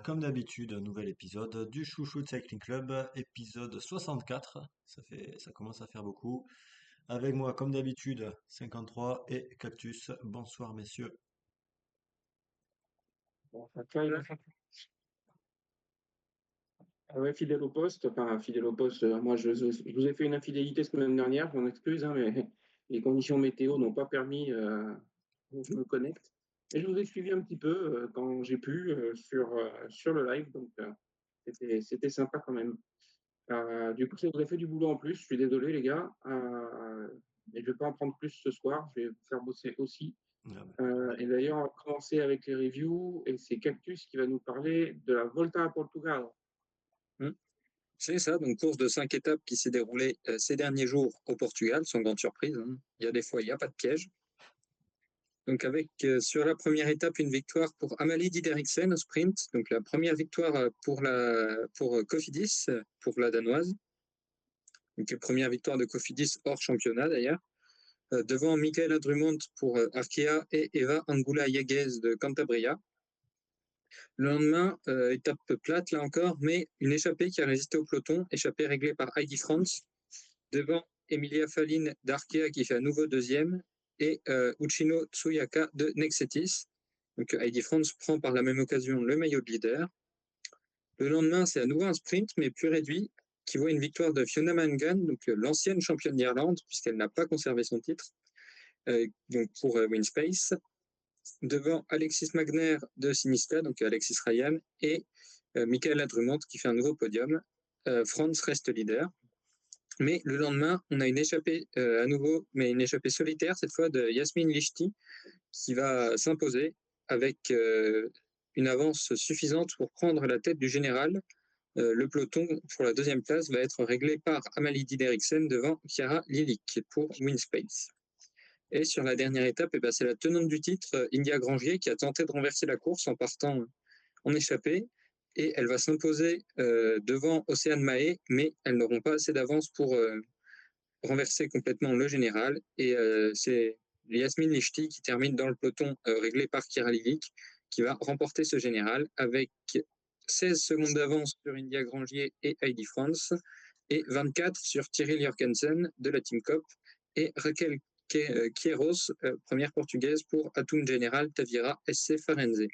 Comme d'habitude, un nouvel épisode du Chouchou Cycling Club, épisode 64. Ça commence à faire beaucoup. Avec moi, comme d'habitude, 53 et Cactus. Bonsoir, messieurs. Bon, ah ouais, fidèle au poste, enfin fidèle au poste, moi je vous ai fait une infidélité semaine dernière, je m'en excuse, hein, mais les conditions météo n'ont pas permis que je me connecte. Et je vous ai suivi un petit peu quand j'ai pu sur le live, donc c'était sympa quand même. Du coup, ça vous a fait du boulot en plus, je suis désolé les gars, mais je vais pas en prendre plus ce soir, je vais vous faire bosser aussi. Ah bah, Et d'ailleurs, on va commencer avec les reviews, et c'est Cactus qui va nous parler de la Volta à Portugal. Mm. C'est ça, donc course de 5 étapes qui s'est déroulée ces derniers jours au Portugal, sans grande surprise, hein. Il y a des fois, il n'y a pas de piège. Donc avec sur la première étape une victoire pour Amalie Dideriksen au sprint, donc la première victoire pour Cofidis, pour la danoise. Donc première victoire de Cofidis hors championnat d'ailleurs. Devant Michaela Drummond pour Arkea et Eva Angula Yeguez de Cantabria. Le lendemain, étape plate là encore, mais une échappée qui a résisté au peloton, échappée réglée par Heidi Franz, devant Emilia Faline d'Arkea qui fait à nouveau deuxième, et Uchino Tsuyaka de Nexetis. Donc Heidi Franz prend par la même occasion le maillot de leader. Le lendemain, c'est à nouveau un sprint, mais plus réduit, qui voit une victoire de Fiona Mangan, donc l'ancienne championne d'Irlande, puisqu'elle n'a pas conservé son titre, donc pour Winspace, devant Alexis Magner de Sinista, donc Alexis Ryan, et Michaela Drummond qui fait un nouveau podium. Franz reste leader. Mais le lendemain, on a une échappée à nouveau, mais une échappée solitaire, cette fois de Yasmine Lichti, qui va s'imposer avec une avance suffisante pour prendre la tête du général. Le peloton pour la deuxième place va être réglé par Amalie Dideriksen devant Chiara Lilik pour Winspace. Et sur la dernière étape, eh ben, c'est la tenante du titre, India Grangier, qui a tenté de renverser la course en partant en échappée. Et elle va s'imposer devant Océane Mahé, mais elles n'auront pas assez d'avance pour renverser complètement le général. Et c'est Yasmine Lichti qui termine dans le peloton réglé par Kira Lilik, qui va remporter ce général avec 16 secondes d'avance sur India Grangier et Heidi Franz, et 24 sur Thierry Jorgensen de la Team Cop, et Raquel Queiroz, première portugaise pour Atum General Tavira SC Farenze.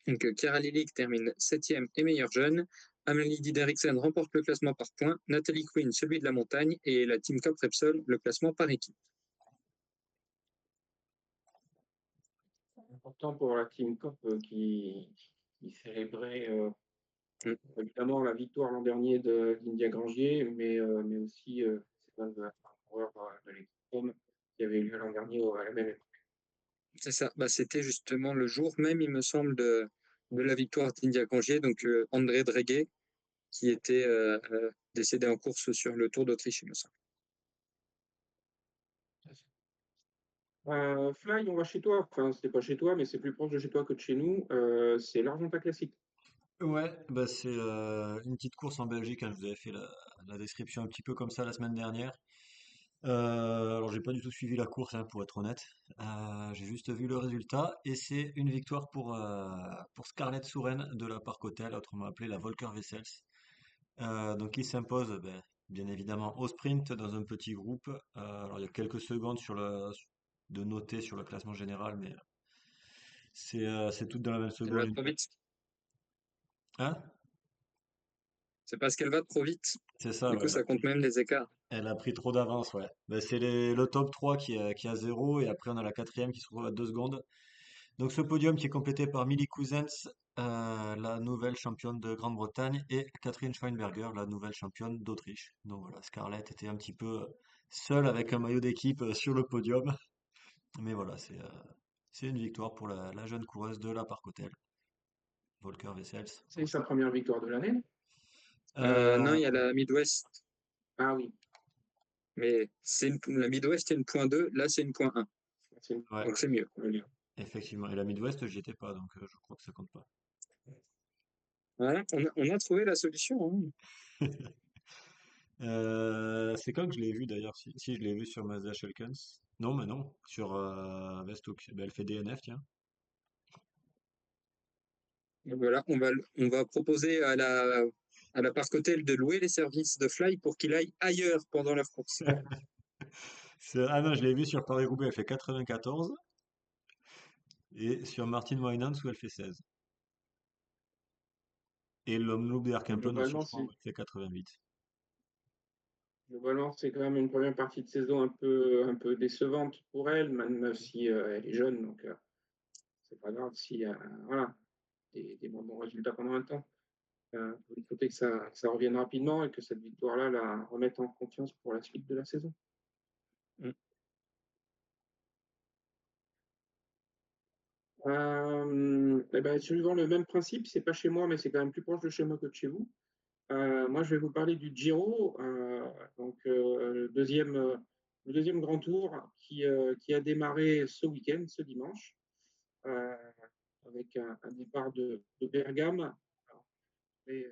Donc Chiara Lilik termine 7e et meilleure jeune. Amélie Dideriksen remporte le classement par points, Nathalie Quinn celui de la montagne, et la Team Cop Repsol le classement par équipe. Important pour la Team Cop qui célébrait évidemment la victoire l'an dernier d'India Grangier, mais aussi c'est un coureur de l'équipe Rome qui avait eu lieu l'an dernier à la même époque. C'est ça, bah, c'était justement le jour même, il me semble, de la victoire d'India Grangier, donc André Dreguet, qui était décédé en course sur le Tour d'Autriche, il me semble. Fly, on va chez toi. Enfin, c'est pas chez toi, mais c'est plus proche de chez toi que de chez nous. C'est l'Argenta Classique. Ouais, bah c'est une petite course en Belgique, hein. Je vous avais fait la description un petit peu comme ça la semaine dernière. Alors j'ai pas du tout suivi la course, hein, pour être honnête. J'ai juste vu le résultat et c'est une victoire pour Scarlett Souren de la Park Hotel, autrement appelée la Volker Wessels. Donc il s'impose, ben, bien évidemment au sprint dans un petit groupe. Alors il y a quelques secondes de noter sur le classement général, mais c'est tout dans la même Elle va seconde. trop vite. Hein? C'est parce qu'elle va trop vite. C'est ça, Du ouais, coup, ça compte même les écarts. elle a pris trop d'avance, ouais. Ben, c'est le top 3 qui a 0 et après on a la quatrième qui se trouve à 2 secondes. Donc ce podium qui est complété par Millie Cousins, la nouvelle championne de Grande-Bretagne, et Catherine Schweinberger, la nouvelle championne d'Autriche. Donc voilà, Scarlett était un petit peu seule avec un maillot d'équipe sur le podium. Mais voilà, c'est une victoire pour la jeune coureuse de la Park Hotel, Volker Wessels. C'est sa première victoire de l'année. Non, Euh, il y a la Midwest. Ah oui. Mais la Midwest, c'est une point 2, là, c'est une point 1. ouais, Donc, c'est mieux. effectivement. Et la Midwest, j'y étais pas, donc je crois que ça compte pas. Voilà, on a trouvé la solution, hein. C'est quand que je l'ai vu d'ailleurs? Si, je l'ai vu sur Mazda Shulkens. Non, mais non, sur Westhoek. Ben, elle fait DNF, tiens. Donc voilà, on va proposer à la Parc Hôtel de louer les services de Fly pour qu'il aille ailleurs pendant leur course. Ah non, je l'ai vu sur Paris-Roubaix, elle fait 94. Et sur Martin Winans où elle fait 16. Et l'Omloop des Arcampton aussi, Globalement, je crois, où elle fait 88. c'est quand même une première partie de saison un peu décevante pour elle, même si elle est jeune, donc c'est pas grave si voilà, des bons résultats pendant un temps. Il faut que ça revienne rapidement et que cette victoire-là la remette en confiance pour la suite de la saison. Mm. Eh ben, suivant le même principe, c'est pas chez moi, mais c'est quand même plus proche de chez moi que de chez vous. Moi, je vais vous parler du Giro, donc le deuxième grand tour qui a démarré ce week-end, ce dimanche, euh, avec un départ de Bergame. Alors, et,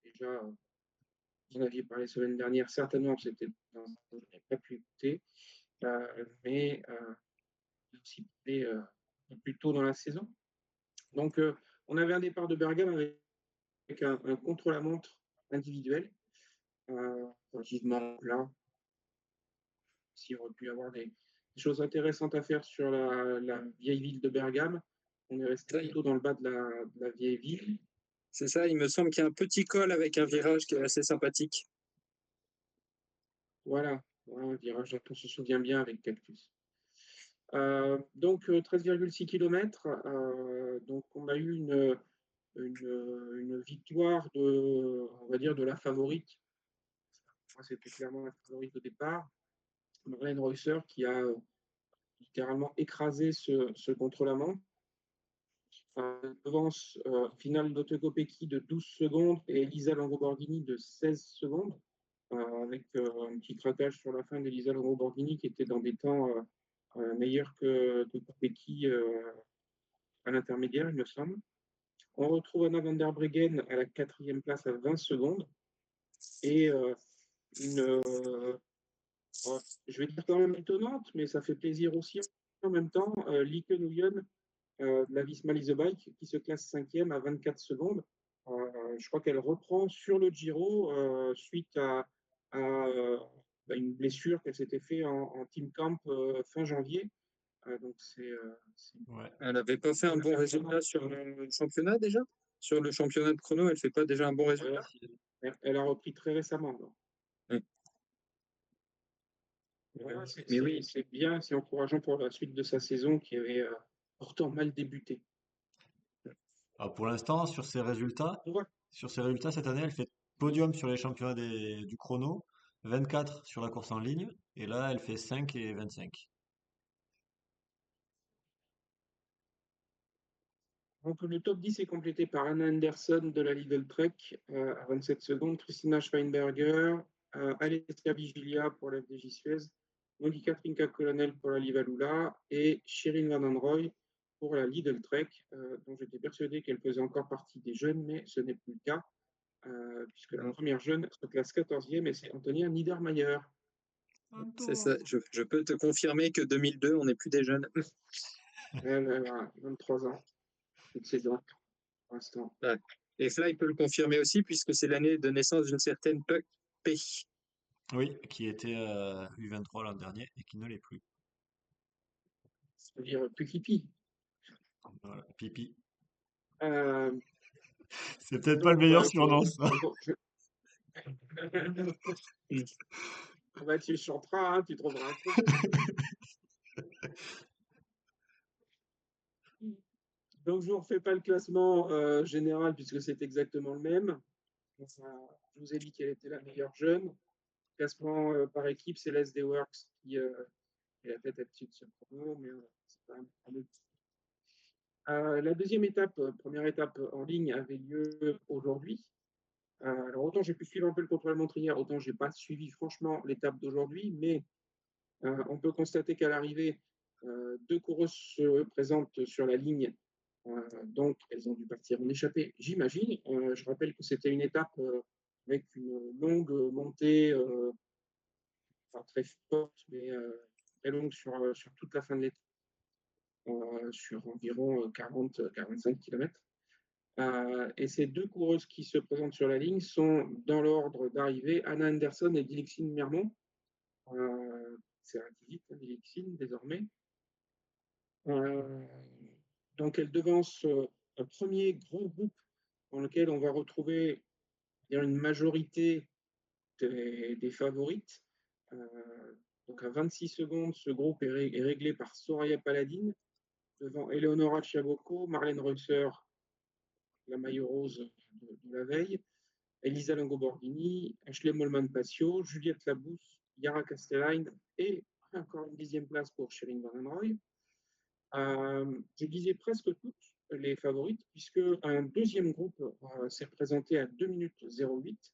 déjà, vous en aviez parlé la semaine dernière, certainement, c'était dans un je n'ai pas pu écouter, mais aussi parlé plus tôt dans la saison. Donc, on avait un départ de Bergame avec un contre-la-montre individuel, relativement plat. S'il aurait pu y avoir des choses intéressantes à faire sur la vieille ville de Bergame, on est resté Ça, plutôt dans le bas de la vieille ville. c'est ça, il me semble qu'il y a un petit col avec un virage qui est assez sympathique. Voilà, un virage dont on se souvient bien avec Cactus. Donc 13,6 km. Donc on a eu une victoire on va dire, de la favorite. Moi, c'était clairement la favorite au départ. Marlène Reusser qui a littéralement écrasé ce contre-la-montre. Devance finale d'Otto-Kopecky de 12 secondes et Elisa Longo-Borghini de 16 secondes, avec un petit craquage sur la fin d'Elisa Longo-Borghini qui était dans des temps meilleurs que Kopecky à l'intermédiaire, il me semble. On retrouve Anna van der Breggen à la 4e place à 20 secondes et une, je vais dire quand même étonnante, mais ça fait plaisir aussi en même temps, Lieke Nguyen de la Visma Lease Bike qui se classe 5e à 24 secondes. Je crois qu'elle reprend sur le Giro suite à une blessure qu'elle s'était fait en team camp fin janvier. Donc Ouais. Elle n'avait pas fait un bon résultat sur le championnat déjà? Sur le championnat de chrono, elle fait pas déjà un bon résultat? elle a repris très récemment. Oui. Voilà, Mais oui, c'est bien, c'est encourageant pour la suite de sa saison qui avait pourtant mal débuté. Alors pour l'instant, Ouais. sur ses résultats cette année, elle fait podium sur les championnats du chrono, 24 sur la course en ligne, et là, elle fait 5 et 25. Donc, le top 10 est complété par Anna Anderson de la Lidl Trek à 27 secondes, Christina Schweinberger, Alessia Vigilia pour la FDJ Suez, Monica Trinca-Colonel pour la Livalula et Shirin Van Anrooy pour la Lidl Trek, dont j'étais persuadé qu'elle faisait encore partie des jeunes, mais ce n'est plus le cas, puisque la première jeune se classe 14e et c'est Antonia Niedermayer. c'est ça. Je peux te confirmer que 2002, on n'est plus des jeunes. Elle a 23 ans, toute saison pour l'instant. Ouais. Et Fly peut le confirmer aussi, puisque c'est l'année de naissance d'une certaine P. Oui, qui était U23 l'an dernier et qui ne l'est plus. C'est-à-dire Pukipi. Voilà, Pipi. Euh, C'est peut-être pas le donc, meilleur surnom, ça. bah, tu chanteras, hein, tu trouveras un truc. Donc, je ne vous refais pas le classement général puisque c'est exactement le même. Je vous ai dit quelle était la meilleure jeune. Classement par équipe, c'est l'SD Works qui est la tête là-dessus de ce chrono, mais c'est quand même un autre. La deuxième étape, première étape en ligne, avait lieu aujourd'hui. Alors, autant j'ai pu suivre un peu le contre-la-montre hier, autant je n'ai pas suivi franchement l'étape d'aujourd'hui, mais on peut constater qu'à l'arrivée, deux coureuses se présentent sur la ligne, donc elles ont dû partir en échappée, j'imagine. Je rappelle que c'était une étape avec une longue montée, pas très forte, mais très longue sur toute la fin de l'étape, sur environ 40-45 km. Et ces deux coureuses qui se présentent sur la ligne sont, dans l'ordre d'arrivée, Anna Anderson et Dilexine Mermont. C'est rapide, hein, Dilexine, désormais. Donc, elle devance un premier gros groupe dans lequel on va retrouver une majorité des favorites. Donc, à 26 secondes, ce groupe est réglé par Soraya Paladin, devant Eleonora Chabocco, Marlène Reusser, la maillot rose de la veille, Elisa Longo-Borghini, Ashley Mollman-Passio, Juliette Labousse, Yara Castellain et encore une 10e place pour Sherin Van Anrooy. Je disais presque toutes les favorites, puisque un deuxième groupe s'est présenté à 2 minutes 08,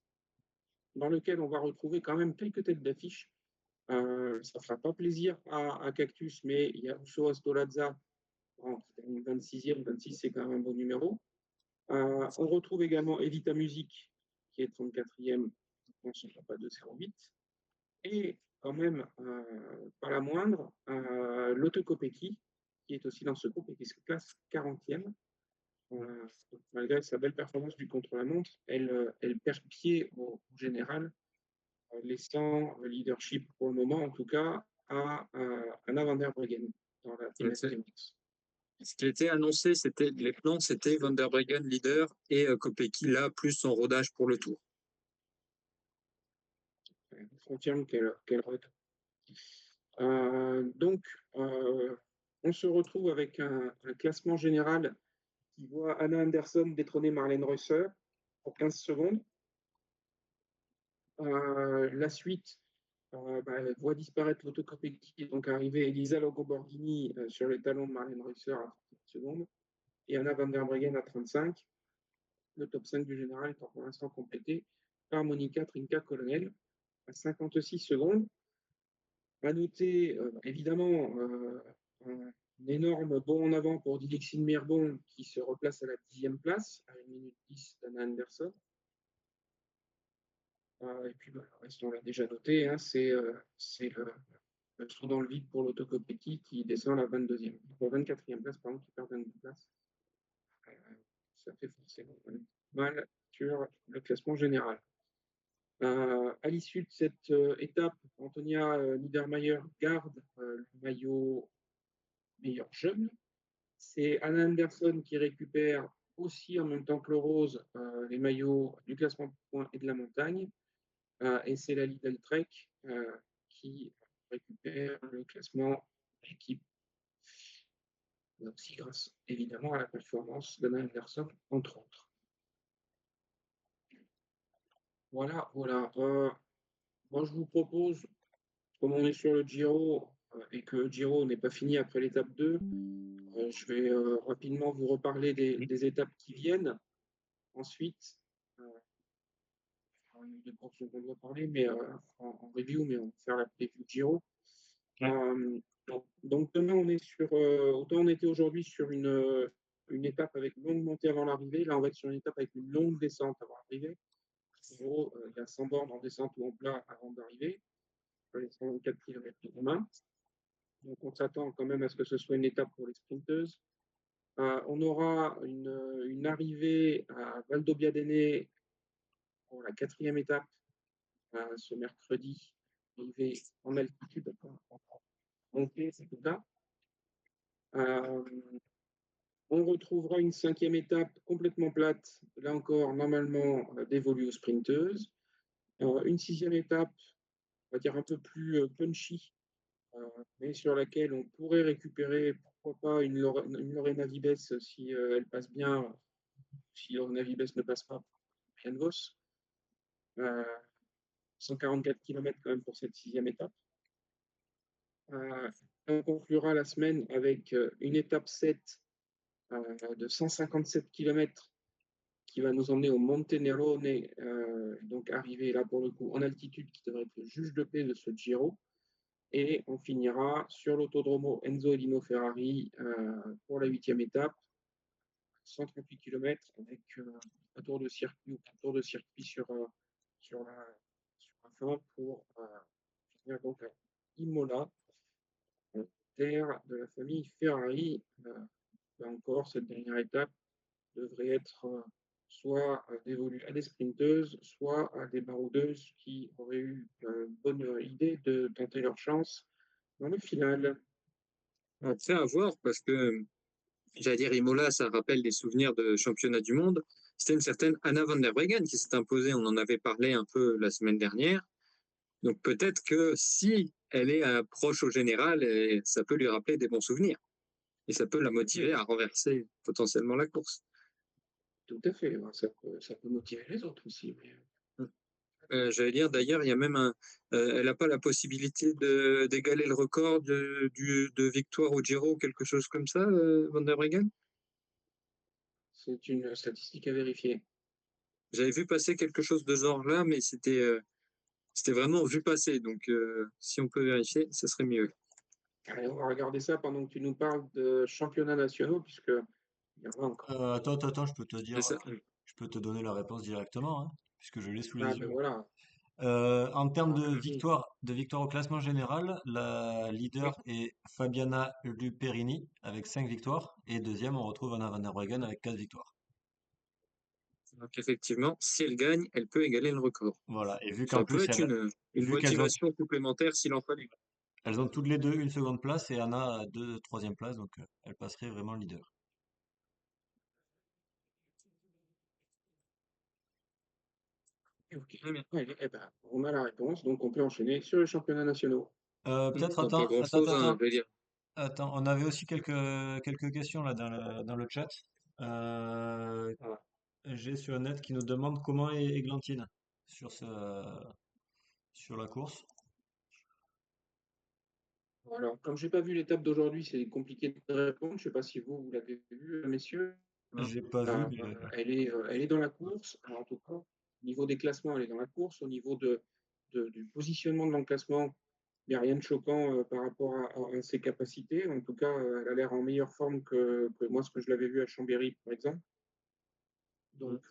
dans lequel on va retrouver quand même quelques têtes d'affiche. Ça ne fera pas plaisir à Cactus, mais il y a Uso Astolazza, qui termine 26e, 26 c'est quand même un bon numéro. On retrouve également Evita Music, qui est 34e, je pense qu'il n'y a pas de 08. Et quand même, pas la moindre, Lotte Kopecky, qui est aussi dans ce groupe et qui se classe 40e. Malgré sa belle performance du contre-la-montre, elle perd pied au général, laissant le leadership pour le moment, en tout cas, à Anna van der Breggen dans la team. Ce qui était annoncé, les plans, c'était Van der Breggen leader et Kopecky là, plus son rodage pour le tour. Je confirme qu'elle rôde. Donc, on se retrouve avec un classement général qui voit Anna Anderson détrôner Marlène Reusser pour 15 secondes. La suite voit disparaître Lotte Kopecky et donc arriver Elisa Longo-Borghini sur les talons de Marlène Reusser à 30 secondes et Anna van der Breggen à 35. Le top 5 du général étant pour l'instant complété par Monica Trinca-Colonel à 56 secondes. À noter, évidemment, un énorme bond en avant pour Dilexine Mermont qui se replace à la 10e place, à 1 minute 10 d'Anna Anderson. Et puis, le reste, on l'a déjà noté, hein, c'est le trou dans le vide pour Lotte Kopecky qui descend à la 22e. Pour 24e place, pardon, qui perd 22 places. Ça fait forcément mal sur le classement général. À l'issue de cette étape, Antonia Niedermayer garde le maillot meilleur jeune. C'est Anna Anderson qui récupère aussi en même temps que le rose les maillots du classement point et de la montagne. Et c'est la Lidl Trek qui récupère le classement d'équipe. Aussi grâce évidemment à la performance d'Anna Anderson, entre autres. Voilà. Moi, je vous propose, comme on est sur le Giro et que le Giro n'est pas fini après l'étape 2, je vais rapidement vous reparler des étapes qui viennent. Ensuite, des courses dont on doit parler, mais en review, mais on va faire la preview Giro. Donc demain, on est sur, autant on était aujourd'hui sur une étape avec une longue montée avant l'arrivée, là on va être sur une étape avec une longue descente avant l'arrivée. En gros, il y a 100 bornes en descente ou en plat avant d'arriver, les 124 km demain. Donc on s'attend quand même à ce que ce soit une étape pour les sprinteuses. On aura une arrivée à Valdobbiadene pour la 4e étape ce mercredi, arrivée en altitude, montée, c'est tout ça. On retrouvera une 5e étape complètement plate, là encore normalement dévolue aux sprinteuses. Une 6e étape, on va dire un peu plus punchy, mais sur laquelle on pourrait récupérer, pourquoi pas, une Lorena Vibes si elle passe bien, si Lorena Vibes ne passe pas, rien de Vos. 144 km quand même pour cette 6e étape. On conclura la semaine avec une étape 7 de 157 km qui va nous emmener au Monte Nerone, donc arriver là pour le coup en altitude, qui devrait être le juge de paix de ce Giro. Et on finira sur l'autodromo Enzo Elino Ferrari pour la 8e étape, 138 km avec un tour de circuit sur la fin pour finir donc à Imola, terre de la famille Ferrari. Là encore, cette dernière étape devrait être soit dévolu à des sprinteuses, soit à des maraudeuses qui auraient eu une bonne idée de tenter leur chance dans le final. Après, à voir, parce que, j'allais dire Imola, ça rappelle des souvenirs de championnat du monde. C'était une certaine Anna van der Breggen qui s'est imposée. On en avait parlé un peu la semaine dernière. Donc peut-être que si elle est proche au général, ça peut lui rappeler des bons souvenirs. Et ça peut la motiver à renverser potentiellement la course. Tout à fait, ouais, ça peut motiver les autres aussi. J'allais dire d'ailleurs, il y a même elle n'a pas la possibilité d'égaler le record de victoire au Giro ou quelque chose comme ça, Van der Breggen. C'est une statistique à vérifier. J'avais vu passer quelque chose de ce genre-là, mais c'était vraiment vu passer. Donc si on peut vérifier, ça serait mieux. Allez, on va regarder ça pendant que tu nous parles de championnats nationaux, puisque il y en a encore. Attends, C'est ça. je peux te donner la réponse directement, hein, puisque je l'ai sous Ah les ben yeux. voilà. En termes Ah, vas-y. de victoire au classement général, la Oui. leader est Fabiana Luperini avec 5 victoires et deuxième, on retrouve Anna van der Breggen avec 4 victoires. Donc effectivement, si elle gagne, elle peut égaler le record. Voilà, et Ça peut être une vu qu'elles ont, motivation supplémentaire s'il en fallait. elles ont toutes les deux une seconde place et Anna a deux troisième place, donc elle passerait vraiment leader. Ok. Allez, eh ben, on a la réponse, donc on peut enchaîner sur les championnats nationaux. Peut-être Donc pas grand-chose, hein, je veux dire. attends, on avait aussi quelques questions là dans le chat. Euh, Ah. j'ai sur le net qui nous demande comment est Églantine sur sur la course. Alors, comme j'ai pas vu l'étape d'aujourd'hui, c'est compliqué de répondre. Je sais pas si vous l'avez vu, messieurs. J'ai pas vu, mais Elle est dans la course. Alors, en tout cas, au niveau des classements, elle est dans la course. Au niveau du positionnement de l'enclassement, il n'y a rien de choquant par rapport à ses capacités. En tout cas, elle a l'air en meilleure forme que moi, ce que je l'avais vu à Chambéry, par exemple. Donc,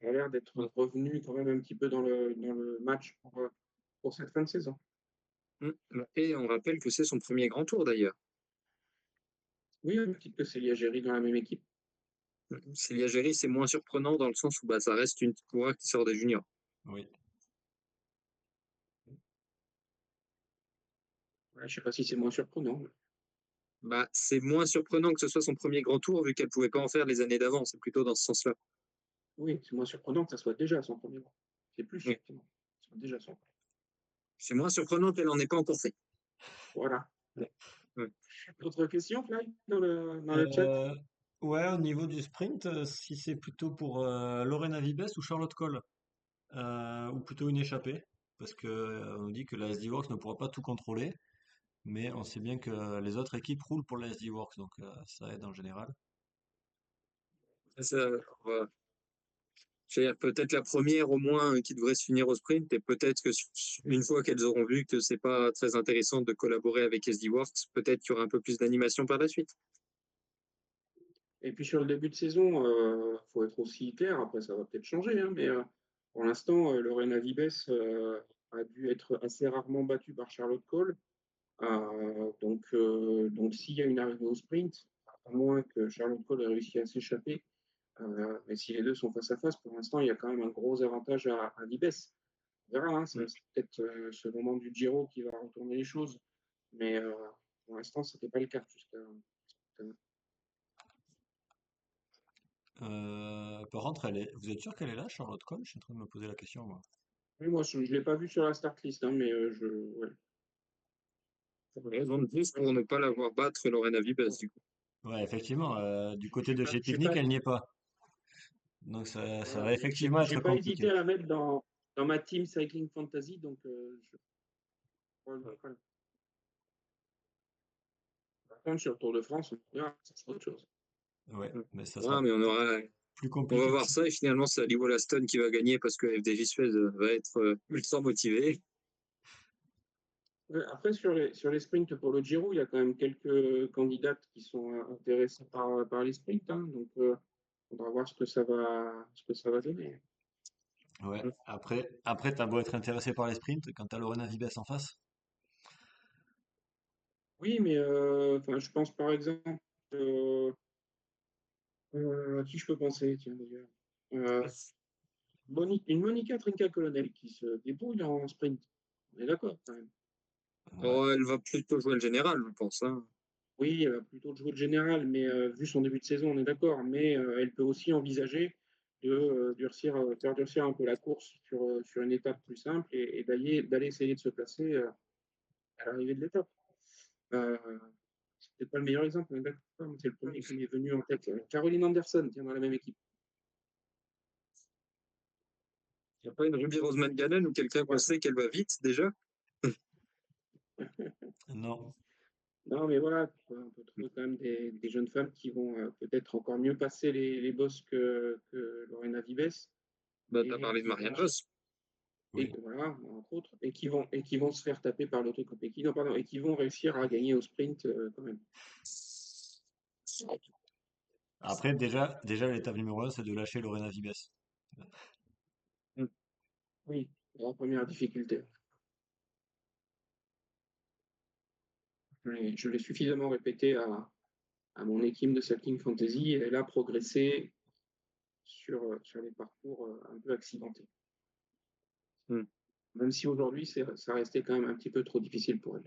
elle a l'air d'être revenue quand même un petit peu dans le match pour cette fin de saison. Et on rappelle que c'est son premier grand tour d'ailleurs. Oui, un petit peu Célia Géry dans la même équipe. Célia Géry, c'est moins surprenant dans le sens où bah, ça reste une coureur qui sort des juniors. oui. Ouais, je sais pas si c'est moins surprenant. Bah, c'est moins surprenant que ce soit son premier grand tour vu qu'elle pouvait pas en faire les années d'avant. C'est plutôt dans ce sens-là. Oui, c'est moins surprenant que ça soit déjà son premier rang. C'est plus Oui. surprenant. Que ce soit déjà son. C'est moins surprenant qu'elle en ait pas encore fait. Voilà. Ouais. Autre question, Fly, dans le chat? Euh, ouais, au niveau du sprint, si c'est plutôt pour Lorena Vibes ou Charlotte Cole, ou plutôt une échappée, parce que on dit que la SD Works ne pourra pas tout contrôler, mais on sait bien que les autres équipes roulent pour la SD Works, donc ça aide en général. Ça, on va- je veux dire, peut-être la première au moins qui devrait se finir au sprint et peut-être que une fois qu'elles auront vu que c'est pas très intéressant de collaborer avec SD Works, peut-être qu'il y aura un peu plus d'animation par la suite. Et puis sur le début de saison, faut être aussi clair. Après, ça va peut-être changer, hein, mais pour l'instant, Lorena Vibes a dû être assez rarement battue par Charlotte Cole. Donc s'il y a une arrivée au sprint, à moins que Charlotte Cole ait réussi à s'échapper, mais si les deux sont face à face, pour l'instant, il y a quand même un gros avantage à Vibes. On verra, hein, c'est peut-être ce moment du Giro qui va retourner les choses. Mais pour l'instant, ce n'était pas le cas jusqu'à. Par contre, vous êtes sûr qu'elle est là, Charlotte Cole? Je suis en train de me poser la question, moi. Oui, moi, je ne l'ai pas vu sur la start list, hein, mais ouais. Raison de plus pour ne pas la voir battre Lorena Vibes, du coup. Ouais, effectivement, du côté J'ai de pas, chez j'ai Picnic, pas, elle n'y est pas. Donc ça voilà, va effectivement j'ai être pas hésité compliqué. à la mettre dans ma team Cycling Fantasy, donc voilà. Par contre, sur le Tour de France, on verra, ça sera autre chose. Ouais, mais ça Ouais, sera mais plus on va compliqué voir ça et finalement c'est Aliwo Laston qui va gagner parce que FDJ Suez va être ultra motivé. Après, sur les sprints pour le Giro, il y a quand même quelques candidates qui sont intéressées par les sprints, hein, donc on faudra voir ce que ça va donner. Ouais. Après, t'as beau être intéressé par les sprints, quand t'as Lorena Vibes en face. Oui, mais enfin, je pense par exemple, euh, À qui je peux penser, tiens, d'ailleurs. Euh, une Monica Trinca-Colonel qui se débrouille en sprint. On est d'accord, quand même. Ouais. Oh, elle va plutôt jouer le général, je pense, hein. Oui, elle va plutôt jouer le général, mais vu son début de saison, on est d'accord. Mais elle peut aussi envisager de faire durcir un peu la course sur une étape plus simple et d'aller essayer de se placer à l'arrivée de l'étape. Euh, c'est peut-être pas le meilleur exemple, on est d'accord, mais c'est le premier qui m'est venu en tête. Caroline Anderson, tiens, dans la même équipe. Il n'y a pas une Ruby Roseman Gannon ou quelqu'un qu'on sait qu'elle va vite déjà? Non. Non, mais voilà, on peut trouver quand même des jeunes femmes qui vont peut-être encore mieux passer les bosses que Lorena Vibes Bah, t'as et parlé de qui vont Marianne Vos. et Oui. voilà, entre autres, et qui vont se faire taper par l'autre Kopecky, non, pardon, et qui vont réussir à gagner au sprint quand même. Après, déjà l'étape numéro 1, c'est de lâcher Lorena Vibes. Mm. Oui, la première difficulté. Je l'ai suffisamment répété à mon équipe de King Fantasy et elle a progressé sur les parcours un peu accidentés. Mm. Même si aujourd'hui, ça restait quand même un petit peu trop difficile pour elle.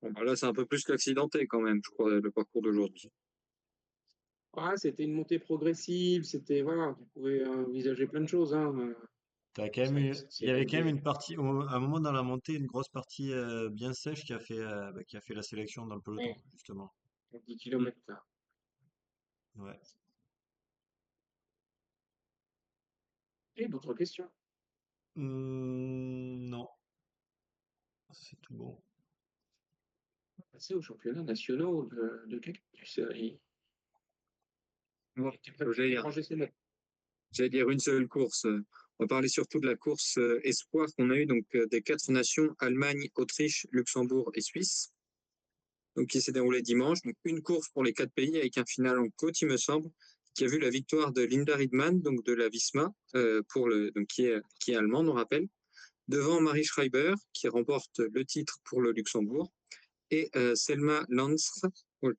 Bon, bah là, c'est un peu plus qu'accidenté quand même, je crois, le parcours d'aujourd'hui. Ah, c'était une montée progressive, c'était, voilà, tu pouvais envisager plein de choses, hein. Il y avait C'était quand même une partie, à un moment dans la montée, une grosse partie bien sèche qui a fait la sélection dans le peloton, ouais, justement. 10 Mm. km là. Ouais. Et d'autres questions? Non, c'est tout bon. Passer aux championnats nationaux de cactus. Bon, Il était prêt j'allais pour dire, ranger ses notes. j'allais dire une seule course. On va parler surtout de la course espoir qu'on a eu donc des quatre nations, Allemagne, Autriche, Luxembourg et Suisse, donc qui s'est déroulée dimanche. Donc une course pour les quatre pays avec un final en côte, il me semble, qui a vu la victoire de Linda Riedman, donc de la Visma, donc qui est allemande, on rappelle, devant Marie Schreiber, qui remporte le titre pour le Luxembourg, et Selma Lanz. Ouais,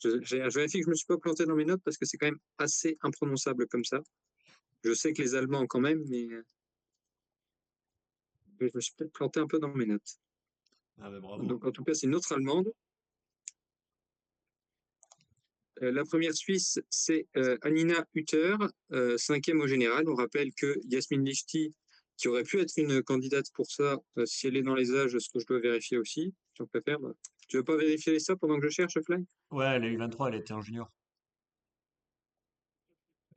je vérifie que je ne me suis pas planté dans mes notes parce que c'est quand même assez imprononçable comme ça. Je sais que les Allemands quand même, mais je me suis peut-être planté un peu dans mes notes. Ah ben bravo. Donc en tout cas, c'est une autre Allemande. La première Suisse, c'est Anina Hutter, cinquième au général. On rappelle que Yasmine Lichty, qui aurait pu être une candidate pour ça, si elle est dans les âges, ce que je dois vérifier aussi, si on préfère. Bah. Tu veux pas vérifier ça pendant que je cherche, Fly? Ouais, elle a eu 23, elle était en junior.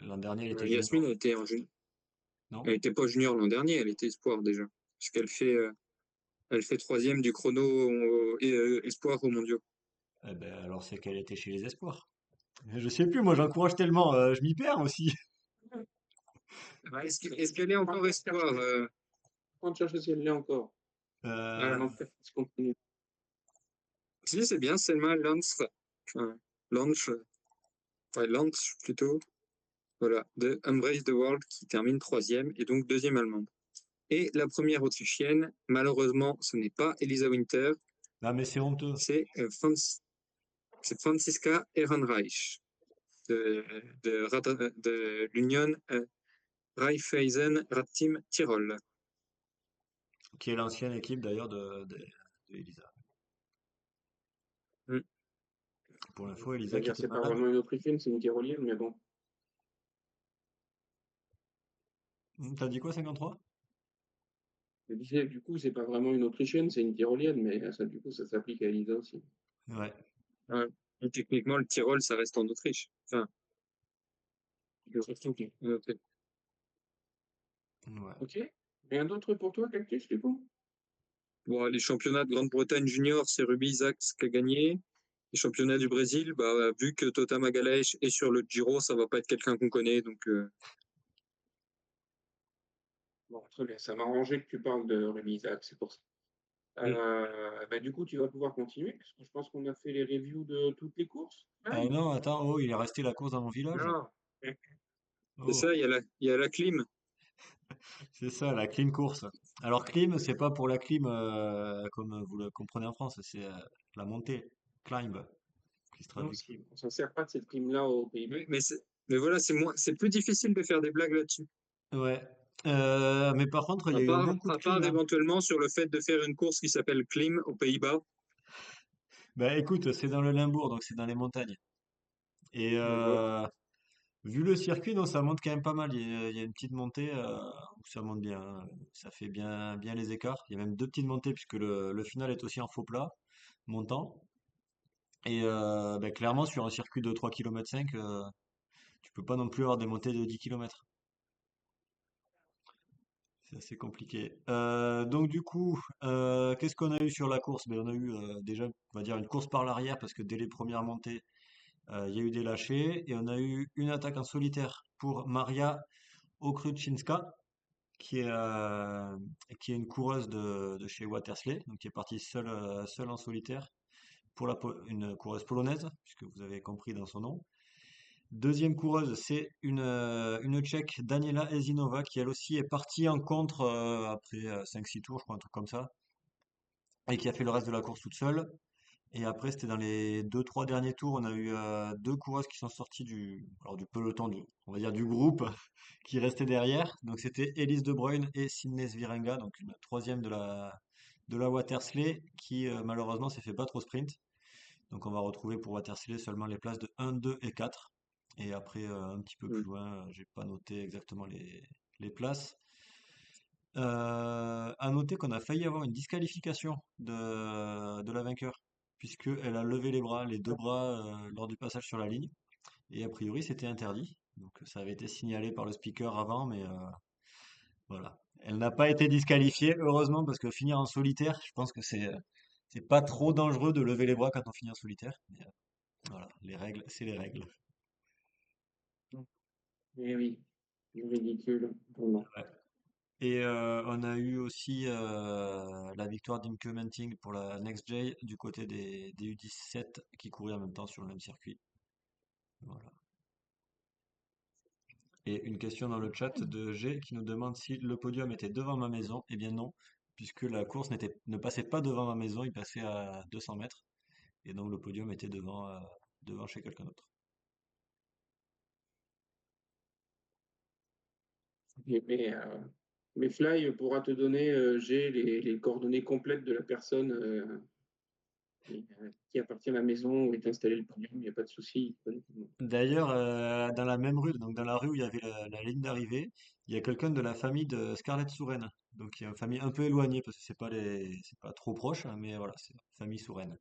L'an dernier, elle était Yasmine, junior, elle non? était pas junior l'an dernier, elle était espoir déjà. Parce elle fait troisième du chrono espoir aux mondiaux. Eh ben alors c'est qu'elle était chez les espoirs. Je sais plus, moi j'encourage tellement, je m'y perds aussi. Bah, est-ce qu'elle est encore espoir On va chercher si elle l'est encore. Euh, L'enquête se continue. Si, c'est bien, Selma Lanz. Enfin, Lanz, ouais, Lanz plutôt. Voilà, de Embrace the World qui termine troisième et donc deuxième allemande. Et la première autrichienne, malheureusement, ce n'est pas Elisa Winter, non mais c'est honteux. c'est Franziska Ehrenreich de l'Union Raiffeisen Radteam Tirol. Qui est l'ancienne équipe d'ailleurs de Elisa. Mm. Pour l'info, Elisa qui C'est-à-dire, était c'est pas malade. vraiment une autrichienne, c'est une tyrolienne, mais bon. T'as dit quoi, 53? Je disais, du coup, c'est pas vraiment une autrichienne, c'est une tyrolienne, mais ça, du coup, ça s'applique à Elisa aussi. Ouais, Ouais. Et techniquement, le Tyrol, ça reste en Autriche. Enfin, en Autriche. ouais. Ok. Rien d'autre pour toi, Cactus, du coup? Bon, les championnats de Grande-Bretagne junior, c'est Ruby Isaacs qui a gagné. Les championnats du Brésil, bah, vu que Tota Magalhães est sur le Giro, ça va pas être quelqu'un qu'on connaît. Donc, Bon, très bien. Ça m'a arrangé que tu parles de Rémi Isaac, c'est pour ça. mm. Bah, du coup, tu vas pouvoir continuer, parce que je pense qu'on a fait les reviews de toutes les courses. Ah non, attends, oh, il est resté la course dans mon village. Non. C'est Oh, ça, il y a la clim. c'est ça, la clim course. Alors clim, c'est pas pour la clim comme vous le comprenez en France, c'est la montée, climb. Non, Clistravic. on s'en sert pas de cette prime-là aux Pays-Bas. Mais voilà, c'est plus difficile de faire des blagues là-dessus. Ouais. Mais par contre, il y a eu un bon coup de À clim, part hein. éventuellement sur le fait de faire une course qui s'appelle Klim aux Pays-Bas. Bah écoute, c'est dans le Limbourg, donc c'est dans les montagnes. Et Voilà. vu le circuit, non, ça monte quand même pas mal. Il y a une petite montée où ça monte bien, hein. Ça fait bien les écarts. Il y a même deux petites montées puisque le final est aussi en faux plat montant. Et bah, clairement, sur un circuit de 3,5 km, tu peux pas non plus avoir des montées de 10 km. C'est assez compliqué. Donc du coup, qu'est-ce qu'on a eu sur la course? Ben, on a eu déjà, on va dire, une course par l'arrière parce que dès les premières montées, il y a eu des lâchers et on a eu une attaque en solitaire pour Maria Okrutschinska, qui est, euh, qui est une coureuse de chez Watersley, donc qui est partie seule en solitaire pour une coureuse polonaise, puisque vous avez compris dans son nom. Deuxième coureuse, c'est une Tchèque, Daniela Ezinova, qui elle aussi est partie en contre après 5-6 tours, je crois, un truc comme ça, et qui a fait le reste de la course toute seule. Et après, c'était dans les deux, trois derniers tours, on a eu deux coureuses qui sont sorties du peloton, on va dire du groupe qui restait derrière. Donc c'était Elise De Bruyne et Sydney Svirenga, donc une troisième de la Watersley, qui malheureusement s'est fait battre au sprint. Donc on va retrouver pour Watersley seulement les places de 1, 2 et 4. Et après, un petit peu plus Mm. loin, j'ai pas noté exactement les places. À noter qu'on a failli avoir une disqualification de la vainqueur, puisqu'elle a levé les bras, les deux bras, lors du passage sur la ligne. Et a priori, c'était interdit. Donc ça avait été signalé par le speaker avant, mais voilà. Elle n'a pas été disqualifiée, heureusement, parce que finir en solitaire, je pense que c'est pas trop dangereux de lever les bras quand on finit en solitaire. Mais, voilà, les règles, c'est les règles. Eh oui, ridicule, vraiment. Ouais. Et on a eu aussi la victoire d'Imke Menting pour la Next J du côté des U17 qui couraient en même temps sur le même circuit. Voilà. Et une question dans le chat de G qui nous demande si le podium était devant ma maison. Eh bien non, puisque la course ne passait pas devant ma maison, il passait à 200 mètres. Et donc le podium était devant chez quelqu'un d'autre. Mais Fly pourra te donner, j'ai les coordonnées complètes de la personne qui appartient à la maison où est installé le podium, il n'y a pas de souci. D'ailleurs, dans la même rue, donc dans la rue où il y avait la ligne d'arrivée, il y a quelqu'un de la famille de Scarlett Souren. Donc il y a une famille un peu éloignée parce que c'est pas trop proche, hein, mais voilà, c'est la famille Souren.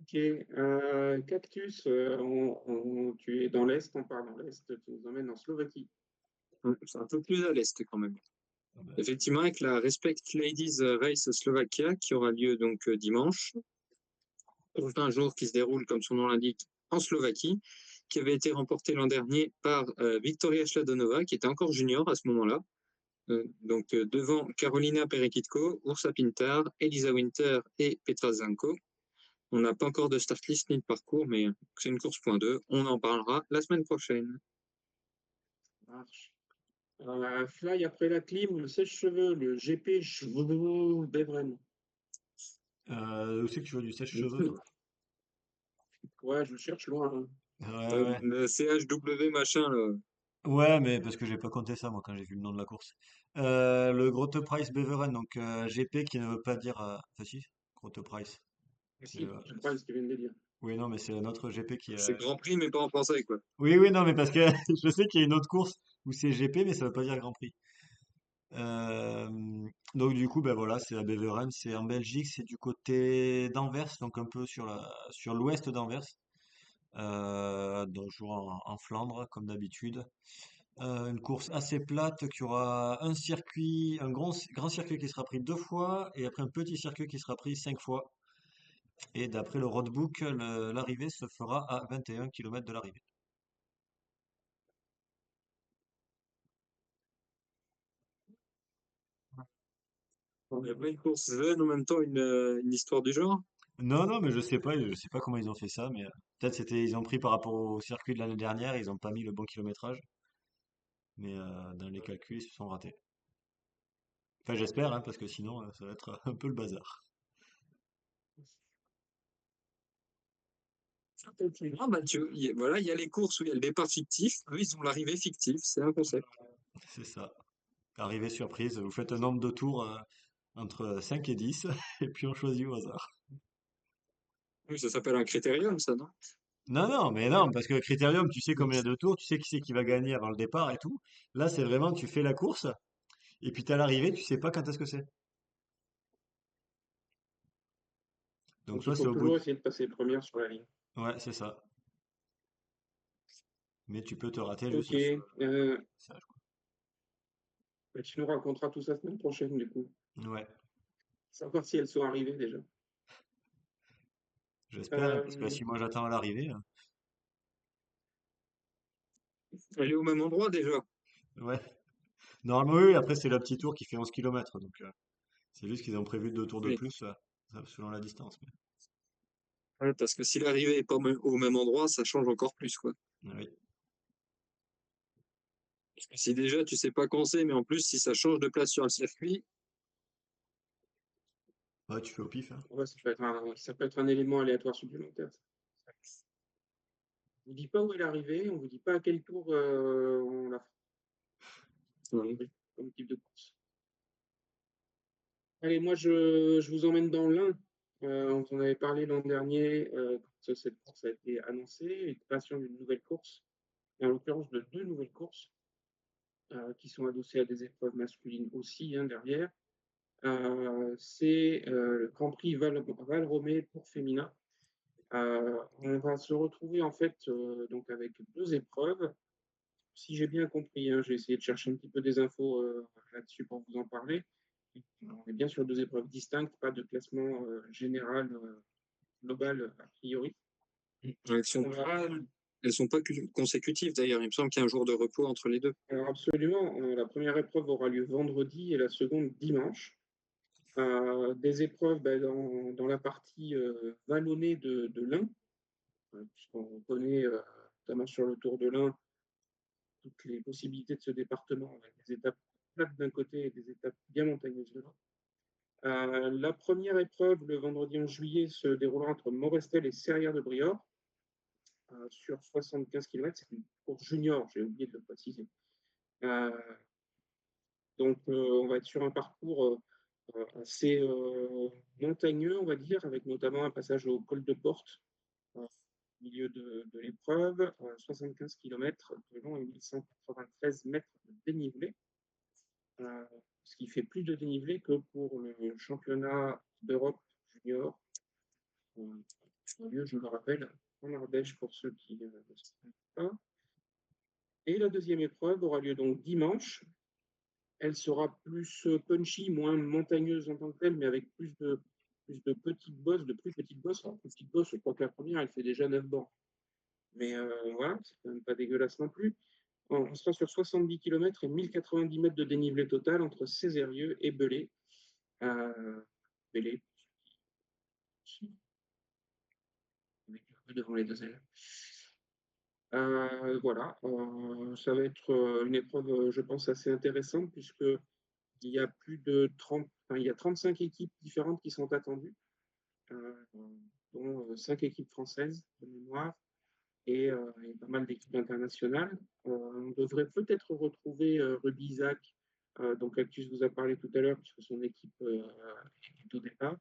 Ok, Cactus, tu es dans l'Est, on part dans l'Est, tu nous emmènes en Slovaquie. C'est un peu plus à l'est quand même. Ah bah, Effectivement, avec la Respect Ladies Race Slovakia qui aura lieu donc dimanche, un jour qui se déroule, comme son nom l'indique, en Slovaquie, qui avait été remporté l'an dernier par Victoria Schladonova, qui était encore junior à ce moment-là. Devant Carolina Perekitko, Ursa Pintar, Elisa Winter et Petra Zanko. On n'a pas encore de start list ni de parcours, mais c'est une course point 2. On en parlera la semaine prochaine. Ça marche. Fly après la clim, le sèche-cheveux, le GP Beveren. où c'est que tu vois du sèche-cheveux, toi? Ouais, je le cherche loin, hein. Ouais, ouais. Le CHW machin, là. Ouais, mais parce que j'ai pas compté ça, moi, quand j'ai vu le nom de la course. Le Grote Price Beveren, donc GP qui ne veut pas dire. Enfin, si, Grote Price. Mais, Si, je crois ce qu'il vient de dire. oui, non, mais c'est un autre GP qui C'est a. Grand Prix, mais pas en français, quoi. Oui, oui, non, mais parce que je sais qu'il y a une autre course où c'est GP, mais ça veut pas dire Grand Prix. Euh, donc du coup, ben voilà, c'est à Beveren, c'est en Belgique, c'est du côté d'Anvers, donc un peu sur l'ouest d'Anvers, donc toujours en Flandre comme d'habitude. Une course assez plate qui aura un circuit, un grand circuit qui sera pris deux fois et après un petit circuit qui sera pris 5 fois. Et d'après le roadbook, l'arrivée se fera à 21 km de l'arrivée. Il n'y a pas une course jeune en même temps, une histoire du genre. Non, non, mais je sais pas comment ils ont fait ça, mais peut-être ils ont pris par rapport au circuit de l'année dernière, ils ont pas mis le bon kilométrage, mais dans les calculs, ils se sont ratés. Enfin, j'espère, hein, parce que sinon, ça va être un peu le bazar. Ah bah voilà, il y a les courses où il y a le départ fictif, eux ils ont l'arrivée fictive, c'est un concept. C'est ça. Arrivée surprise, vous faites un nombre de tours entre 5 et 10, et puis on choisit au hasard. Oui, ça s'appelle un critérium, ça, non? Non, non, mais non, parce que le critérium, tu sais combien de tours, tu sais qui c'est qui va gagner avant le départ et tout. Là, c'est vraiment, tu fais la course, et puis t'as l'arrivée, tu sais pas quand est-ce que c'est. Donc Donc il soit faut c'est au bout toujours de... essayer de passer première sur la ligne. Ouais, c'est ça. Mais tu peux te rater Ok, juste sur le passage, bah, tu nous raconteras tout ça la semaine prochaine, du coup. quoi. Ouais, Savoir si elles sont arrivées déjà. j'espère, hein, parce que Euh, si moi j'attends à l'arrivée, Elle est au même endroit déjà. ouais. Normalement, oui, après c'est le petit tour qui fait 11 km, donc c'est juste qu'ils ont prévu 2 tours de Oui. plus, selon la distance. Ouais, parce que si l'arrivée est pas au même endroit, ça change encore plus, quoi. Oui. Parce que si déjà tu sais pas quand c'est, mais en plus si ça change de place sur le circuit, Ouais, tu fais au pif, hein. ouais, ça peut être un élément aléatoire supplémentaire. On vous dit pas où elle est arrivée, on vous dit pas à quel tour on l'a fait comme type de course. Allez, moi je vous emmène dans l'Ain. On en avait parlé l'an dernier quand cette course a été annoncée, et création d'une nouvelle course, et en l'occurrence de deux nouvelles courses qui sont adossées à des épreuves masculines aussi hein, derrière. C'est le Grand Prix Val-Romé pour féminin. On va se retrouver en fait donc avec deux épreuves. Si j'ai bien compris, hein, j'ai essayé de chercher un petit peu des infos là-dessus pour vous en parler. On est bien sur deux épreuves distinctes, pas de classement général global a priori. elles sont On va, pas, elles sont pas consécutives d'ailleurs. Il me semble qu'il y a un jour de repos entre les deux. alors absolument, la première épreuve aura lieu vendredi et la seconde dimanche. Des épreuves dans la partie vallonnée de l'Ain, puisqu'on connaît notamment sur le Tour de l'Ain toutes les possibilités de ce département, avec des étapes plates d'un côté et des étapes bien montagneuses de l'autre. La première épreuve, le vendredi 11 juillet, se déroulera entre Morestel et Serrières-de-Briord sur 75 km. C'est une course junior, j'ai oublié de le préciser. Euh, donc, on va être sur un parcours assez montagneux, on va dire, avec notamment un passage au col de Porte au milieu de l'épreuve, 75 km de long et 1193 mètres de dénivelé, ce qui fait plus de dénivelé que pour le championnat d'Europe junior, lieu, je le rappelle, en Ardèche pour ceux qui ne le savent pas. Et la deuxième épreuve aura lieu donc dimanche. Elle sera plus punchy, moins montagneuse en tant que telle, mais avec plus de petites bosses, de plus petites bosses. Alors, plus petites bosses, je crois que la première, elle fait déjà 9 bornes. Mais voilà, c'est quand même pas dégueulasse non plus. On sera sur 70 km et 1090 mètres de dénivelé total entre Cézérieux et Belay. Belay, avec un peu devant les deux ailes. Voilà, ça va être une épreuve, je pense, assez intéressante puisque il y a plus de 30, enfin, il y a 35 équipes différentes qui sont attendues, euh, dont 5 équipes françaises de mémoire et pas mal d'équipes internationales. On devrait peut-être retrouver Ruby Isaac, dont Cactus vous a parlé tout à l'heure, puisque son équipe est au départ.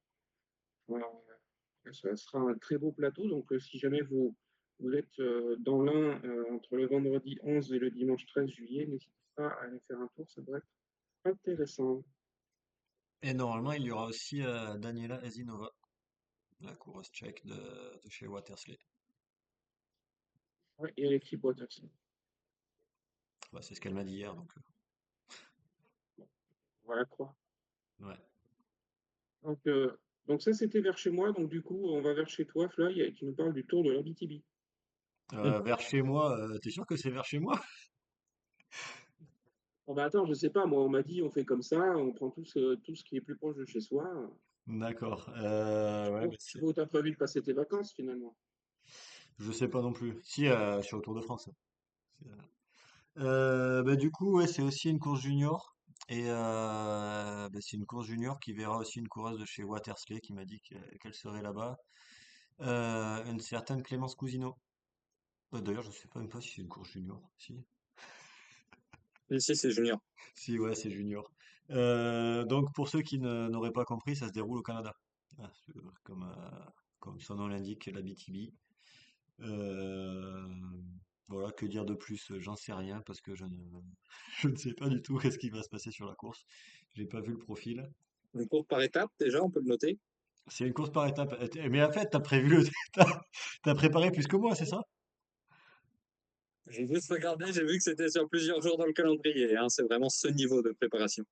Ça sera un très beau plateau, donc si jamais vous êtes dans l'un entre le vendredi 11 et le dimanche 13 juillet, n'hésitez pas à aller faire un tour, ça devrait être intéressant. Et normalement, il y aura aussi Daniela Ezinova, la coureuse tchèque de chez Watersley. Ouais, et l'équipe Waters. Bah, c'est ce qu'elle m'a dit hier, donc Voilà quoi. ouais. Donc, donc ça, c'était vers chez moi. Donc du coup, on va vers chez toi, Fly, et tu nous parles du tour de l'Abitibi. Vers chez moi, t'es sûr que c'est vers chez moi? Bon, bah attends, je sais pas, moi, on m'a dit, on fait comme ça, on prend tout ce qui est plus proche de chez soi. D'accord. Ouais, Je bah, sais pas où t'as prévu de passer tes vacances, finalement. je sais pas non plus. Si, je suis au Tour de France. Bah, du coup, ouais, c'est aussi une course junior. Et bah, c'est une course junior qui verra aussi une coureuse de chez Watersley qui m'a dit qu'elle serait là-bas. Une certaine Clémence Cousineau. D'ailleurs, je sais pas même pas si c'est une course junior. Si, Ici, c'est junior. si, ouais, c'est junior. Donc, pour ceux qui n'auraient pas compris, ça se déroule au Canada. Ah, comme, comme son nom l'indique, la BTB. Euh, voilà, que dire de plus? J'en sais rien parce que je ne sais pas du tout qu'est-ce qui va se passer sur la course. J'ai pas vu le profil. Une course par étape, déjà, on peut le noter. C'est une course par étapes. Mais en fait, t'as prévu le, t'as préparé plus que moi, c'est ça? J'ai juste regardé, j'ai vu que c'était sur plusieurs jours dans le calendrier, hein. C'est vraiment ce niveau de préparation.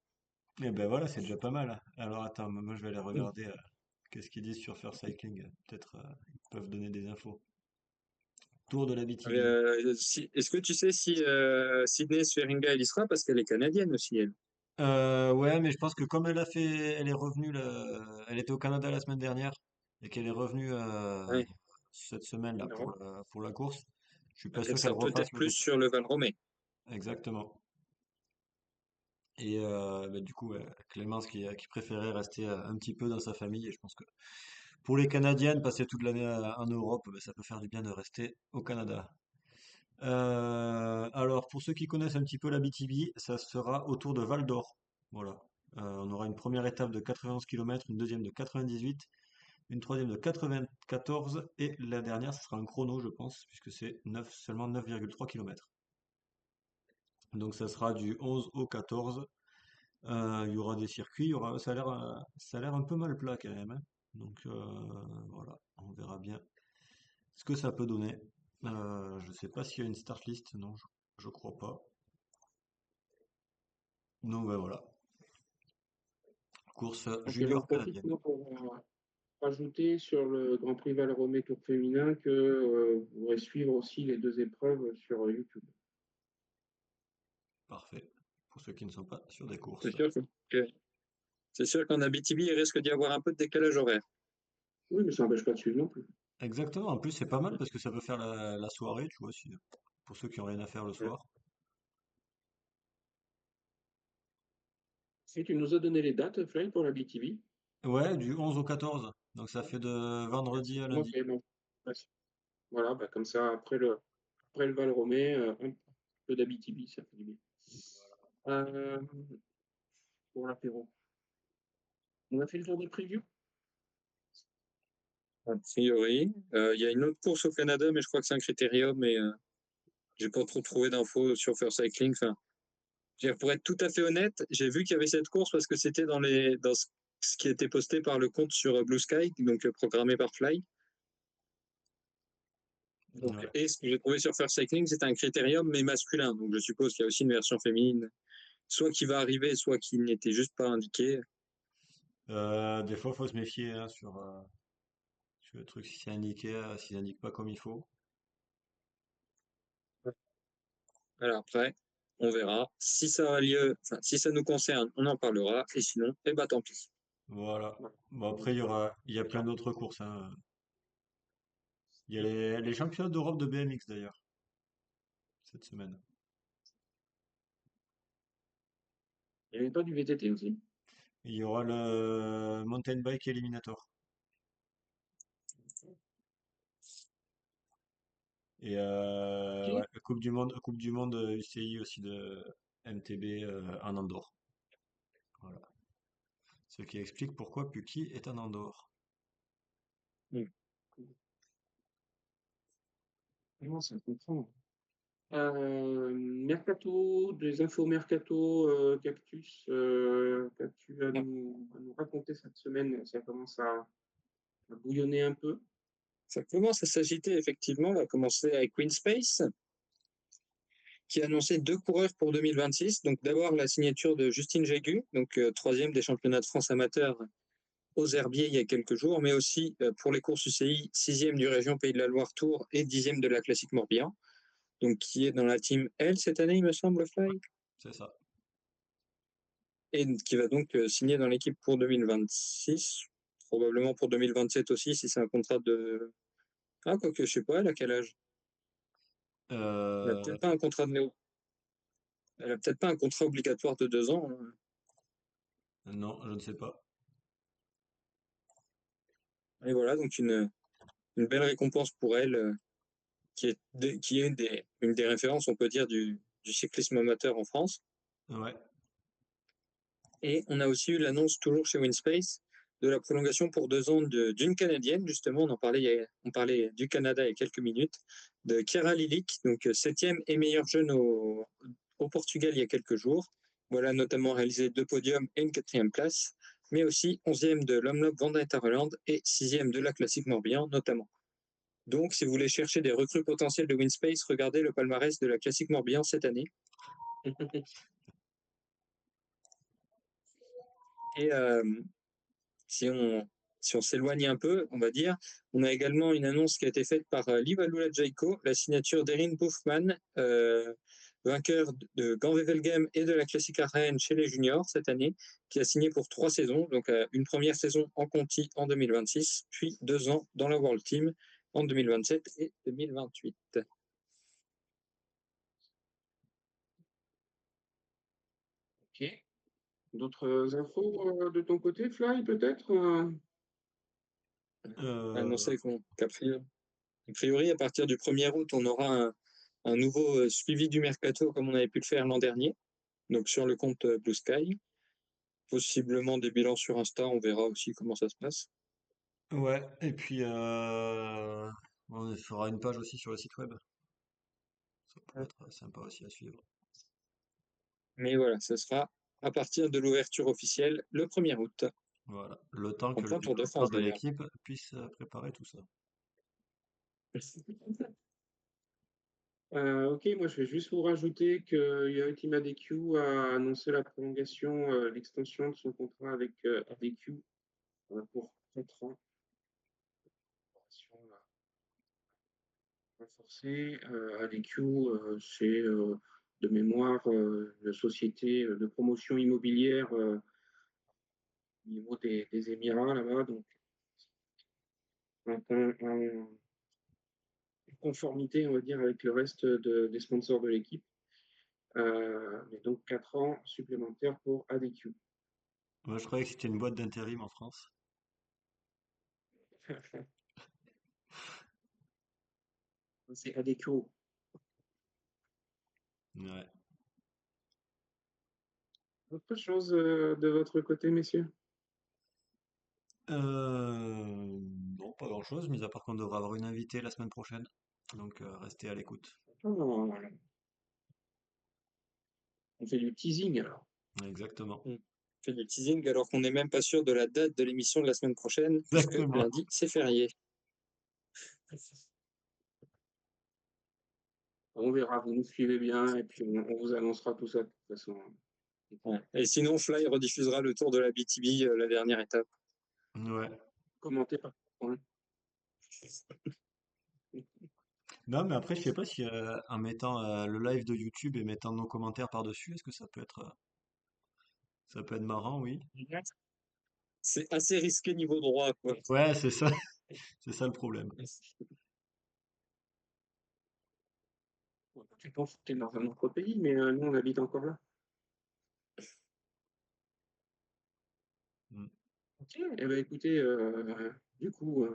Eh ben voilà, c'est déjà pas mal. Alors attends, moi je vais aller Mm. regarder qu'est-ce qu'ils disent sur First Cycling. Peut-être ils peuvent donner des infos. Tour de la BTB. Est-ce que tu sais si Sydney Sferinga, elle y sera? Parce qu'elle est canadienne aussi, elle. Ouais, mais je pense que comme elle est revenue, elle était au Canada la semaine dernière et qu'elle est revenue Ouais. cette semaine là En Europe. pour la course, je suis pas Elle sûr qu'elle sera refasse peut-être le plus déplacement. sur le Val Romé. Exactement. Et bah, du coup, ouais, Clémence qui préférait rester un petit peu dans sa famille. Et je pense que pour les Canadiennes, passer toute l'année en Europe, bah, ça peut faire du bien de rester au Canada. Alors, pour ceux qui connaissent un petit peu la BTB, ça sera autour de Val d'Or. Voilà. On aura une première étape de 91 km, une deuxième de 98, une troisième de 94 et la dernière, ce sera un chrono, je pense, puisque c'est seulement 9,3 km. Donc ça sera du 11 au 14. Il y aura des circuits, ça a l'air un peu mal plat quand même, hein. Donc voilà, on verra bien ce que ça peut donner. Je sais pas s'il y a une start list, non, je crois pas. Donc ben voilà, course Donc, j'en junior profite canadienne. moi, pour rajouter sur le Grand Prix Val-Romé Tour féminin que vous pourrez suivre aussi les deux épreuves sur YouTube. Parfait. Pour ceux qui ne sont pas sur des C'est courses. sûr que c'est sûr qu'en Abitibi, il risque d'y avoir un peu de décalage horaire. Oui, mais ça n'empêche pas de suivre non plus. Exactement, en plus c'est pas mal parce que ça peut faire la soirée, tu vois, pour ceux qui ont rien à faire le Mm. soir. Et tu nous as donné les dates, Fly, pour la BTV. Ouais, du 11 au 14. Donc ça fait de vendredi à lundi. Ok, bon. Ouais, voilà, bah, comme ça, après le Val-Romé, un peu d'Abitibi, ça fait du bien. Euh, pour l'apéro. On a fait le tour des previews? A priori, il y a une autre course au Canada, mais je crois que c'est un critérium, mais j'ai pas trop trouvé d'infos sur First Cycling. Enfin, je veux dire, pour être tout à fait honnête, j'ai vu qu'il y avait cette course parce que c'était dans ce qui était posté par le compte sur Blue Sky, donc programmé par Fly. Donc, Ouais. et ce que j'ai trouvé sur First Cycling, c'était un critérium, mais masculin. Donc, je suppose qu'il y a aussi une version féminine, soit qui va arriver, soit qui n'était juste pas indiquée. Des fois, faut se méfier hein, sur le truc si c'est indiqué, s'ils indiquent pas comme il faut. Alors après, on verra. Si ça a lieu, enfin, si ça nous concerne, on en parlera. Et sinon, eh ben, tant pis. Voilà. Voilà. Bon après il y a plein d'autres courses, hein. Il y a les championnats d'Europe de BMX d'ailleurs cette semaine. Il n'y avait pas du VTT aussi? Il y aura le Mountain Bike Eliminator. Et ouais, Ok. la Coupe du Monde UCI aussi de MTB en Andorre. Voilà. Ce qui explique pourquoi Puki est en Andorre. Mm. Non, ça comprend. Mercato, des infos Mercato, Cactus, qu'as-tu à nous raconter cette semaine? Ça commence à bouillonner un peu. Ça commence à s'agiter, effectivement. On va commencer avec Queen Space, qui a annoncé deux coureurs pour 2026. Donc, d'abord, la signature de Justine Jégu, donc troisième des championnats de France amateurs aux Herbiers il y a quelques jours, mais aussi pour les courses UCI, sixième du région Pays de la Loire Tour et dixième de la Classique Morbihan. Donc, qui est dans la team L cette année, il me semble, Fly, C'est ça. et qui va donc signer dans l'équipe pour 2026, probablement pour 2027 aussi, si c'est un contrat de... Ah, quoique, je sais pas, elle a quel âge? Elle a Euh, peut-être pas un contrat de néo. Elle a peut-être pas un contrat obligatoire de 2 ans, hein. non, je ne sais pas. Et voilà, donc une belle récompense pour elle, qui est une des références, on peut dire, du cyclisme amateur en France. Ouais. Et on a aussi eu l'annonce, toujours chez WinSpace, de la prolongation pour 2 ans d'une Canadienne, justement, on parlait du Canada il y a quelques minutes, de Chiara Lilic, donc 7e et meilleure jeune au Portugal il y a quelques jours. Voilà, notamment réalisé 2 podiums et une 4e place, mais aussi 11e de l'Omloop Vendée-Tareland et 6e de la Classique Morbihan, notamment. Donc, si vous voulez chercher des recrues potentielles de WinSpace, regardez le palmarès de la Classique Morbihan cette année. Et si on, si on s'éloigne un peu, on va dire, on a également une annonce qui a été faite par Liv Alula-Jaiko, la signature d'Erin Bouffman, vainqueur de Gand-Wevelgem et de la Classique Ardennes chez les juniors cette année, qui a signé pour 3 saisons, donc une première saison en Conti en 2026, puis 2 ans dans la World Team en 2027 et 2028. Ok. D'autres infos de ton côté, Fly, peut-être? Euh, Annoncé qu'a priori, à partir du 1er août, on aura un nouveau suivi du mercato comme on avait pu le faire l'an dernier, donc sur le compte Blue Sky. Possiblement des bilans sur Insta, on verra aussi comment ça se passe. ouais. Et puis, on fera une page aussi sur le site web. Ça pourrait être sympa aussi à suivre. Mais voilà, ce sera à partir de l'ouverture officielle le 1er août, Voilà. Le temps en que le plein Tour de développeur France de d'ailleurs. l'équipe puisse préparer tout ça. Ok, moi je vais juste vous rajouter que Yoel Team ADQ a annoncé la prolongation, l'extension de son contrat avec ADQ pour 4 ans. Renforcée. ADQ, c'est de mémoire une société de promotion immobilière au niveau des Émirats là-bas, donc en conformité, on va dire, avec le reste des sponsors de l'équipe. Mais donc 4 ans supplémentaires pour ADQ. Moi, je croyais que c'était une boîte d'intérim en France. C'est ADQ. Ouais. Autre chose de votre côté, messieurs? Non, pas grand-chose, mis à part qu'on devrait avoir une invitée la semaine prochaine. Donc, restez à l'écoute. Oh, on fait du teasing alors. Exactement. On fait du teasing alors qu'on n'est même pas sûr de la date de l'émission de la semaine prochaine, puisque Exactement. lundi, c'est férié. On verra, vous nous suivez bien et puis on vous annoncera tout ça de toute façon. Ouais. Et sinon, Fly rediffusera le Tour de la BTB, la dernière étape. Ouais. Commentez pas. Hein. Non, mais après, je sais pas si en mettant le live de YouTube et mettant nos commentaires par-dessus, est-ce que ça peut être marrant, oui. C'est assez risqué niveau droit, quoi. Ouais, c'est ça, c'est ça le problème. Tu penses que tu es dans un autre pays, mais nous on habite encore là. Mm. Ok, eh ben écoutez, du coup,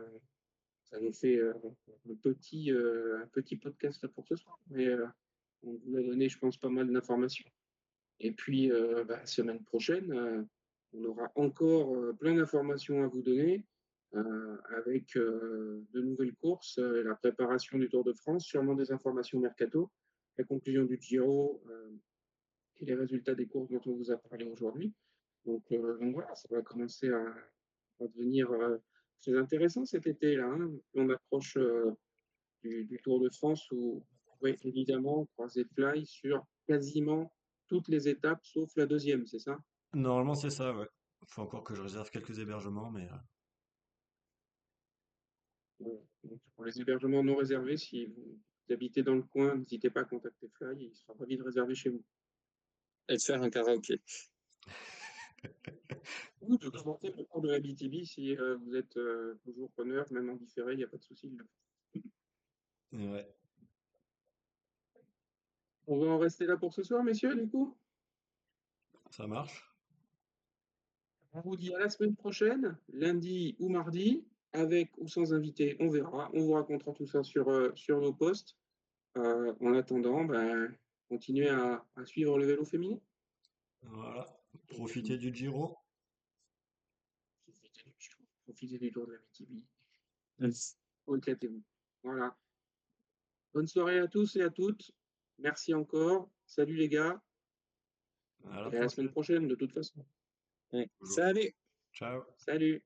ça nous fait un petit podcast pour ce soir, mais on vous a donné, je pense, pas mal d'informations. Et puis, semaine prochaine, on aura encore plein d'informations à vous donner avec de nouvelles courses, la préparation du Tour de France, sûrement des informations mercato, la conclusion du Giro et les résultats des courses dont on vous a parlé aujourd'hui. Donc voilà, ça va commencer à devenir très intéressant cet été-là. Hein. On approche du Tour de France où vous pouvez évidemment croiser Fly sur quasiment toutes les étapes sauf la deuxième, c'est ça? Normalement, c'est ça, ouais. Faut encore que je réserve quelques hébergements, mais Donc, pour les hébergements non réservés, si vous habitez dans le coin, n'hésitez pas à contacter Fly, il sera ravi de réserver chez vous. Et de faire un karaoké. Ou de commenter le cours de la BTB si vous êtes toujours preneur, même en différé, il n'y a pas de souci. ouais, On va en rester là pour ce soir, messieurs, du coup. ça marche. On vous dit à la semaine prochaine, lundi ou mardi. avec ou sans invité, on verra. On vous racontera tout ça sur nos posts. En attendant, ben, continuez à suivre le vélo féminin. Voilà. Et Profitez puis, du Giro. profitez du tour de la BTB. Éclatez-vous. Voilà. Bonne soirée à tous et à toutes. Merci encore. Salut les gars. À la Et à la semaine prochaine. prochaine, de toute façon. Ouais. Toujours. Salut! Ciao. Salut.